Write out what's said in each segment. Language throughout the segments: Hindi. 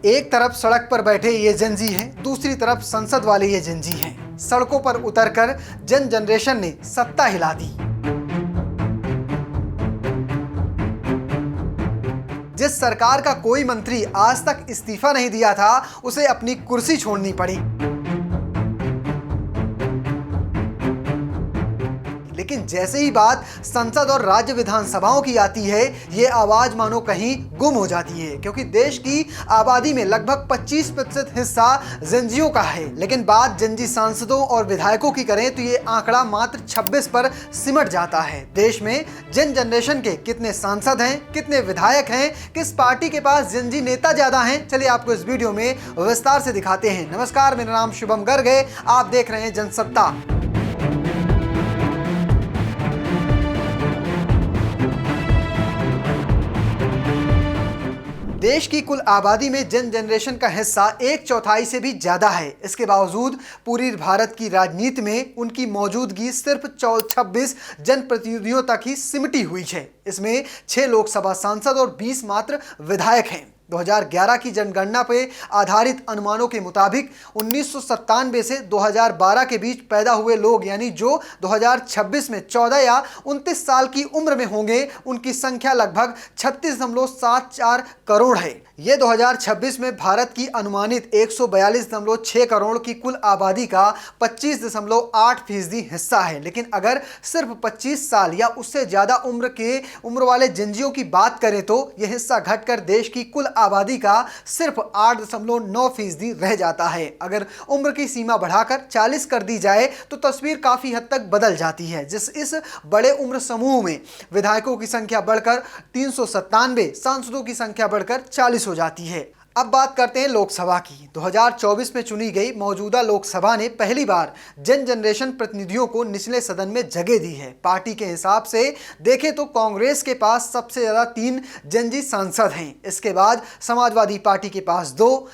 एक तरफ सड़क पर बैठे ये जेनजी हैं, दूसरी तरफ संसद वाले ये जेनजी हैं। सड़कों पर उतरकर जन जनरेशन ने सत्ता हिला दी। जिस सरकार का कोई मंत्री आज तक इस्तीफा नहीं दिया था, उसे अपनी कुर्सी छोड़नी पड़ी। लेकिन जैसे ही बात संसद और राज्य विधानसभाओं की आती है, ये आवाज मानो कहीं गुम हो जाती है, क्योंकि देश की आबादी में लगभग 25% हिस्सा जेनजियों का है। लेकिन बात जेनजी सांसदों और विधायकों की करें तो ये आंकड़ा मात्र 26 पर सिमट जाता है। देश में जेन जनरेशन के कितने सांसद हैं, कितने विधायक हैं, किस पार्टी के पास जेनजी नेता ज्यादा हैं, चलिए आपको इस वीडियो में विस्तार से दिखाते हैं। नमस्कार, मेरा नाम शुभम गर्ग है, आप देख रहे हैं जनसत्ता। देश की कुल आबादी में जन जनरेशन का हिस्सा 1/4 से भी ज्यादा है। इसके बावजूद पूरी भारत की राजनीति में उनकी मौजूदगी सिर्फ 26 जनप्रतिनिधियों तक ही सिमटी हुई है। इसमें 6 लोकसभा सांसद और 20 मात्र विधायक हैं। 2011 की जनगणना पर आधारित अनुमानों के मुताबिक 1997 से 2012 के बीच पैदा हुए लोग, यानी जो 2026 में 14 या 29 साल की उम्र में होंगे, उनकी संख्या लगभग 36.74 करोड़ है। ये 2026 में भारत की अनुमानित 142.6 करोड़ की कुल आबादी का 25.8% हिस्सा है। लेकिन अगर सिर्फ 25 साल या उससे ज्यादा उम्र वाले जेनजियों की बात करें तो यह हिस्सा घटकर देश की कुल आबादी का सिर्फ 8.9% रह जाता है। अगर उम्र की सीमा बढ़ाकर 40 कर दी जाए तो तस्वीर काफी हद तक बदल जाती है। इस बड़े उम्र समूह में विधायकों की संख्या बढ़कर 397, सांसदों की संख्या बढ़कर 40 हो जाती है। अब बात करते हैं लोकसभा की। 2024 में चुनी गई मौजूदा लोकसभा ने पहली बार जन जनरेशन प्रतिनिधियों को निचले सदन में जगह दी है। पार्टी के हिसाब से देखें तो कांग्रेस के पास सबसे ज्यादा 3 जेनजी सांसद हैं। इसके बाद समाजवादी पार्टी के पास 2,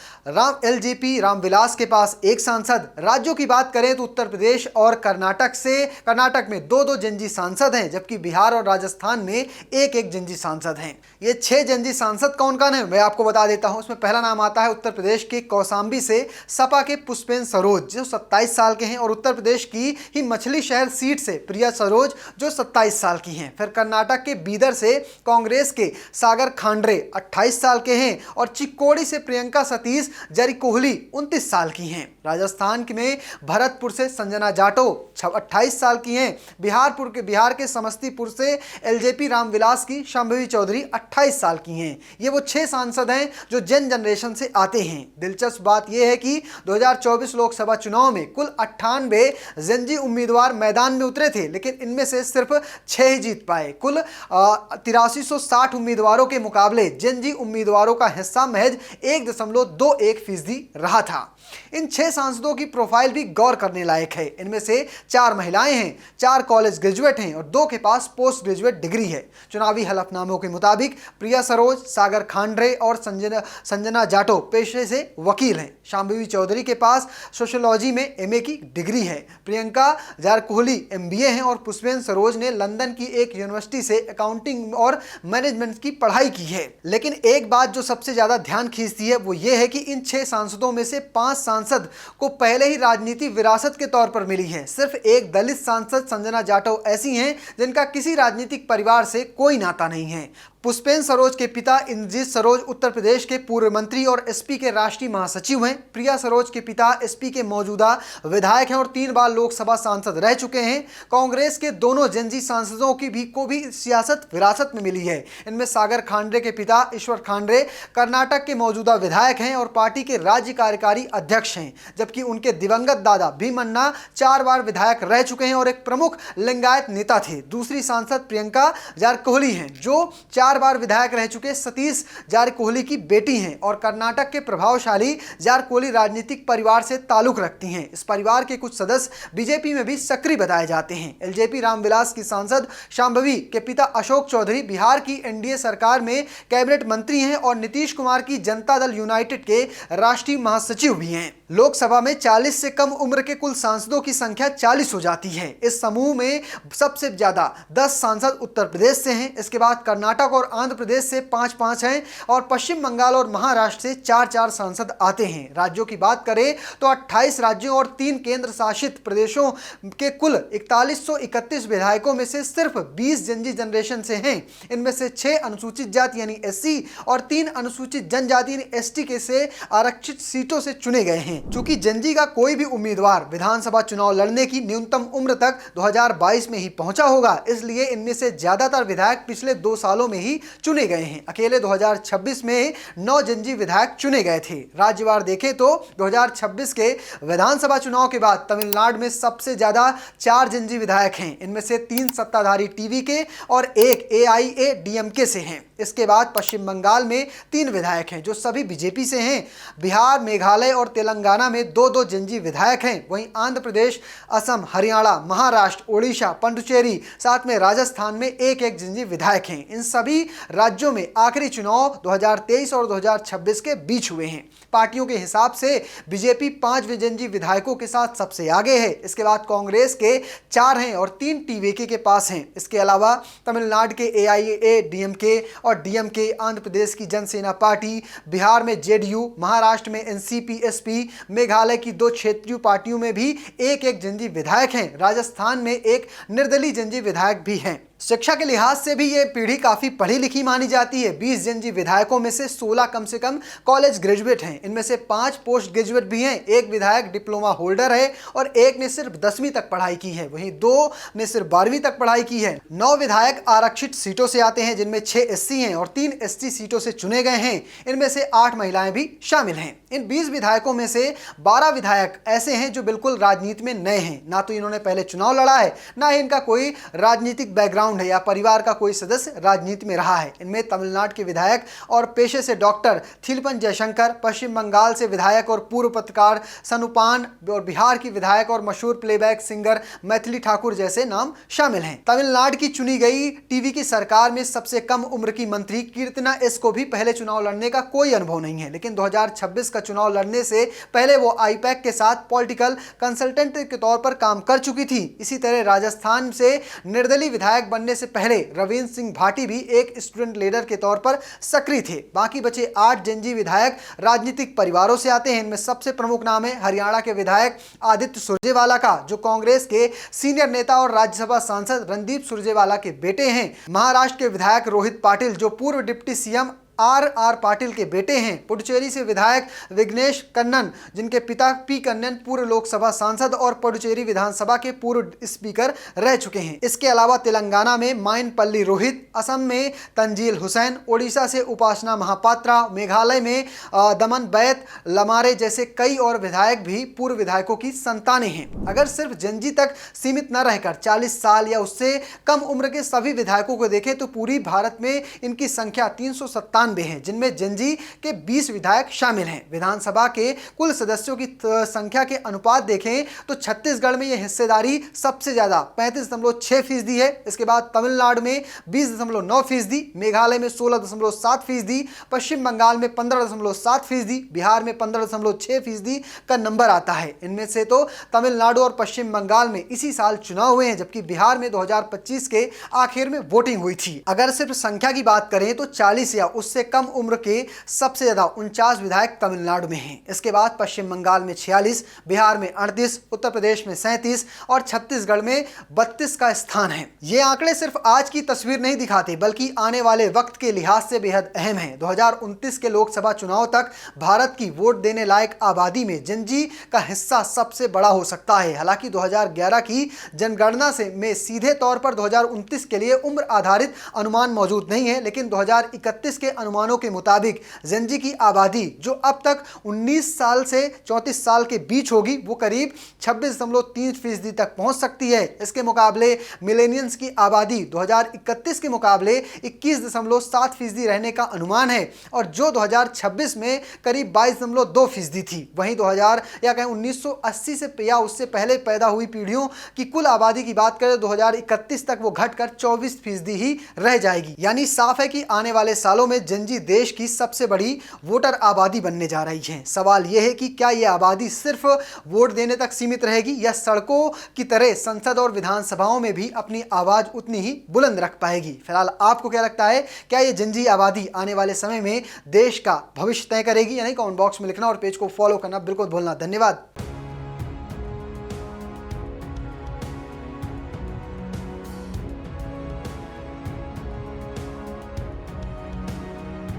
एलजेपी रामविलास के पास 1 सांसद। राज्यों की बात करें तो उत्तर प्रदेश और कर्नाटक में 2 जेनजी सांसद हैं, जबकि बिहार और राजस्थान में 1 जेनजी सांसद हैं। ये 6 जेनजी सांसद कौन कौन है मैं आपको बता देता हूं। इसमें पहला नाम आता है उत्तर प्रदेश के कौशाम्बी से सपा के पुष्पेंद्र सरोज, जो 27 साल के हैं, और उत्तर प्रदेश की ही मछली शहर सीट से प्रिया सरोज, जो 27 साल की हैं। फिर कर्नाटक के बीदर से कांग्रेस के सागर खांडरे 28 साल के हैं, और चिक्कोड़ी से प्रियंका सतीश जारकिहोली 29 साल की हैं। राजस्थान में भरतपुर से संजना जाटो 28 साल की हैं। बिहार के समस्तीपुर से एलजेपी रामविलास की शांभवी चौधरी 28 साल की हैं। ये वो 6 सांसद हैं जो जन जनरेशन से आते हैं। दिलचस्प बात यह है कि 2024 लोकसभा चुनाव में कुल 98 जेनजी उम्मीदवार मैदान में उतरे थे, लेकिन इनमें से सिर्फ 6 ही जीत पाए। कुल 8360 उम्मीदवारों के मुकाबले जेनजी उम्मीदवारों का हिस्सा महज 1.21% रहा था। इन 6 सांसदों की प्रोफाइल भी गौर करने लायक है। इनमें से 4 महिलाएं हैं, 4 कॉलेज ग्रेजुएट हैं और 2 के पास पोस्ट ग्रेजुएट डिग्री है। चुनावी हलफनामों के मुताबिक प्रिया सरोज, सागर खांडरे और संजना जाटो पेशे से वकील हैं। शांभवी चौधरी के पास सोशियोलॉजी में एमए की डिग्री है। प्रियंका जारकिहोली एमबीए हैं और पुष्पेंद्र सरोज ने लंदन की एक यूनिवर्सिटी से अकाउंटिंग और मैनेजमेंट की पढ़ाई की है। लेकिन एक बात जो सबसे ज्यादा ध्यान खींचती है वो ये है कि इन 6 सांसदों में से 5 सांसद को पहले ही राजनीति विरासत के तौर पर मिली है। सिर्फ एक दलित सांसद संजना जाटो ऐसी हैं जिनका किसी राजनीतिक परिवार से कोई नाता नहीं है। पुष्पेंद्र सरोज के पिता इंद्रजीत सरोज उत्तर प्रदेश के पूर्व मंत्री और एसपी के राष्ट्रीय महासचिव हैं। प्रिया सरोज के पिता एसपी के मौजूदा विधायक हैं और 3 बार लोकसभा सांसद रह चुके हैं। कांग्रेस के दोनों जेनजी सांसदों को भी सियासत विरासत में मिली है। इनमें सागर खांडरे के पिता ईश्वर खांडरे कर्नाटक के मौजूदा विधायक हैं और पार्टी के राज्य कार्यकारी अध्यक्ष हैं, जबकि उनके दिवंगत दादा भीमन्ना 4 बार विधायक रह चुके हैं और एक प्रमुख लिंगायत नेता थे। दूसरी सांसद प्रियंका जारकिहोली हैं, जो 4 बार विधायक रह चुके सतीश जारकिहोली की बेटी हैं और कर्नाटक के प्रभावशाली जारकिहोली राजनीतिक परिवार से ताल्लुक रखती हैं। इस परिवार के कुछ सदस्य बीजेपी में भी सक्रिय बताए जाते हैं। एलजेपी रामविलास की सांसद शांभवी के पिता अशोक चौधरी बिहार की एनडीए सरकार में कैबिनेट मंत्री हैं और नीतीश कुमार की जनता दल यूनाइटेड के राष्ट्रीय महासचिव भी हैं। लोकसभा में 40 से कम उम्र के कुल सांसदों की संख्या 40 हो जाती है। इस समूह में सबसे ज्यादा 10 सांसद उत्तर प्रदेश से हैं। इसके बाद कर्नाटक और आंध्र प्रदेश से 5-5 हैं और पश्चिम बंगाल और महाराष्ट्र से 4-4 सांसद आते हैं। राज्यों की बात करें तो 28 राज्यों और 3 केंद्र शासित प्रदेशों के कुल 4131 विधायकों में से सिर्फ 20 जनजी जनरेशन से हैं। इनमें से 6 अनुसूचित जाति यानी एससी और 3 अनुसूचित जनजाति यानी एसटी के से आरक्षित सीटों से चुने गए हैं। चूंकि जनजी का कोई भी उम्मीदवार विधानसभा चुनाव लड़ने की न्यूनतम उम्र तक 2022 में ही पहुंचा होगा, इसलिए इनमें से ज्यादातर विधायक पिछले 2 सालों में ही चुने गए हैं। अकेले 2026 में 9 जनजी विधायक चुने गए थे। राज्यवार देखें तो 2026 के विधानसभा चुनाव के बाद तमिलनाडु में सबसे ज्यादा 4 जनजी विधायक हैं। इनमें से 3 सत्ताधारी टीवी के और 1 एआईएडीएमके से हैं। इसके बाद पश्चिम बंगाल में 3 विधायक हैं जो सभी बीजेपी से हैं। बिहार, मेघालय और तेलंगाना में 2-2 जनजी विधायक हैं। वहीं आंध्र प्रदेश, असम, हरियाणा, महाराष्ट्र, ओडिशा, पुडुचेरी, साथ में राजस्थान में 1-1 जनजी विधायक हैं। इन सभी राज्यों में आखिरी चुनाव 2023 और 2026 के बीच हुए हैं। पार्टियों के हिसाब से बीजेपी 5 जनजी विधायकों के साथ सबसे आगे है। इसके बाद कांग्रेस के 4 हैं और 3 टीवीके के पास हैं। इसके अलावा तमिलनाडु के एआईएडीएमके और डीएमके, आंध्र प्रदेश की जनसेना पार्टी, बिहार में जेडीयू, महाराष्ट्र में एनसीपी एसपी, मेघालय की 2 क्षेत्रीय पार्टियों में भी 1-1 जनजी विधायक हैं। राजस्थान में 1 निर्दलीय जनजी विधायक भी हैं। शिक्षा के लिहाज से भी ये पीढ़ी काफी पढ़ी लिखी मानी जाती है। 20 जनजी विधायकों में से 16 कम से कम कॉलेज ग्रेजुएट हैं। इनमें से 5 पोस्ट ग्रेजुएट भी हैं। 1 विधायक डिप्लोमा होल्डर है और 1 ने सिर्फ 10वीं तक पढ़ाई की है, वहीं 2 ने सिर्फ 12वीं तक पढ़ाई की है। 9 विधायक आरक्षित सीटों से आते हैं, जिनमें 6 एससी हैं और 3 एसटी सीटों से चुने गए हैं। इनमें से 8 महिलाएं भी शामिल हैं। इन 20 विधायकों में से 12 विधायक ऐसे हैं जो बिल्कुल राजनीति में नए हैं। ना तो इन्होंने पहले चुनाव लड़ा है, ना ही इनका कोई राजनीतिक बैकग्राउंड है या परिवार का कोई सदस्य राजनीति में रहा है। इनमें तमिलनाडु के विधायक और पेशे से डॉक्टर थिलपन जयशंकर, पश्चिम बंगाल से विधायक और पूर्व पत्रकार सनुपान और बिहार की विधायक और मशहूर प्लेबैक सिंगर मैथिली ठाकुर जैसे नाम शामिल हैं। तमिलनाडु की चुनी गई टीवी की सरकार में सबसे कम उम्र की मंत्री कीर्तना एस को भी पहले चुनाव लड़ने का कोई अनुभव नहीं है, लेकिन 2026 का चुनाव लड़ने से पहले वो आईपैक के साथ पॉलिटिकल कंसल्टेंट के तौर पर काम कर चुकी थी। इसी तरह राजस्थान से निर्दलीय विधायक बनने से पहले रविंद्र सिंह भाटी भी एक स्टूडेंट लीडर के तौर पर सक्रिय थे। बाकी बचे 8 जनजी विधायक राजनीतिक परिवारों से आते हैं। इनमें सबसे प्रमुख नाम है हरियाणा के विधायक आदित्य सुरजेवाला का, जो कांग्रेस के सीनियर नेता और राज्यसभा सांसद रणदीप सुरजेवाला के बेटे हैं। महाराष्ट्र के विधायक रोहित पाटिल, जो पूर्व डिप्टी सीएम आर पाटिल के बेटे हैं। पुडुचेरी से विधायक विघ्नेश कन्नन, जिनके पिता पी कन्नन पूर्व लोकसभा सांसद और पुडुचेरी विधानसभा के पूर्व स्पीकर रह चुके हैं। इसके अलावा तेलंगाना में माइनपल्ली रोहित, असम में तंजील हुसैन, ओडिशा से उपासना महापात्रा, मेघालय में दमन बैत लमारे जैसे कई और विधायक भी पूर्व विधायकों की संतानें हैं। अगर सिर्फ जनजी तक सीमित न रहकर 40 साल या उससे कम उम्र के सभी विधायकों को देखें तो पूरी भारत में इनकी संख्या 397 हैं, जिनमें जनजी के 20 विधायक शामिल हैं। विधानसभा के कुल सदस्यों की संख्या के अनुपात देखें तो छत्तीसगढ़ में यह हिस्सेदारी सबसे ज्यादा 35.6% है। इसके बाद तमिलनाडु में 20.9%, मेघालय में 16.7%, पश्चिम बंगाल में 15.7%, बिहार में 15.6% का नंबर आता है। इनमें से तो तमिलनाडु और पश्चिम बंगाल में इसी साल चुनाव हुए हैं, जबकि बिहार में 2025 के आखिर में वोटिंग हुई थी। अगर सिर्फ संख्या की बात करें तो 40 या उससे कम उम्र के सबसे ज्यादा 49 विधायक तमिलनाडु में हैं। इसके बाद पश्चिम बंगाल में 46, बिहार में 38, उत्तर प्रदेश में 37 और छत्तीसगढ़ में 32 का स्थान है। ये आंकड़े सिर्फ आज की तस्वीर नहीं दिखाते, बल्कि आने वाले वक्त के लिहाज से बेहद अहम है। 2029 के लोकसभा चुनाव तक भारत की वोट देने लायक आबादी में जनजी का हिस्सा सबसे बड़ा हो सकता है। हालांकि 2011 की जनगणना में सीधे तौर पर 2029 के लिए उम्र आधारित अनुमान मौजूद नहीं है, लेकिन 2031 के अनुमानों के मुताबिक जनजी की आबादी, जो अब तक 19 साल से 34 साल के बीच होगी, वो करीब 26.3% तक पहुंच सकती है। इसके मुकाबले मिलेनियंस की आबादी 2031 के मुकाबले 21.7% रहने का अनुमान है, और जो 2026 में करीब 22.2% थी। वहीं 1980 से या उससे पहले पैदा हुई पीढ़ियों की कुल आबादी की बात करें 2031 तक वो घटकर 24% ही रह जाएगी। यानी साफ है कि आने वाले सालों में जनजी देश की सबसे बड़ी वोटर आबादी बनने जा रही है। सवाल यह है कि क्या यह आबादी सिर्फ वोट देने तक सीमित रहेगी या सड़कों की तरह संसद और विधानसभाओं में भी अपनी आवाज उतनी ही बुलंद रख पाएगी? फिलहाल आपको क्या लगता है, क्या यह जनजी आबादी आने वाले समय में देश का भविष्य तय करेगी या नहीं? कमेंट बॉक्स में लिखना और पेज को फॉलो करना बिल्कुल भूलना। धन्यवाद।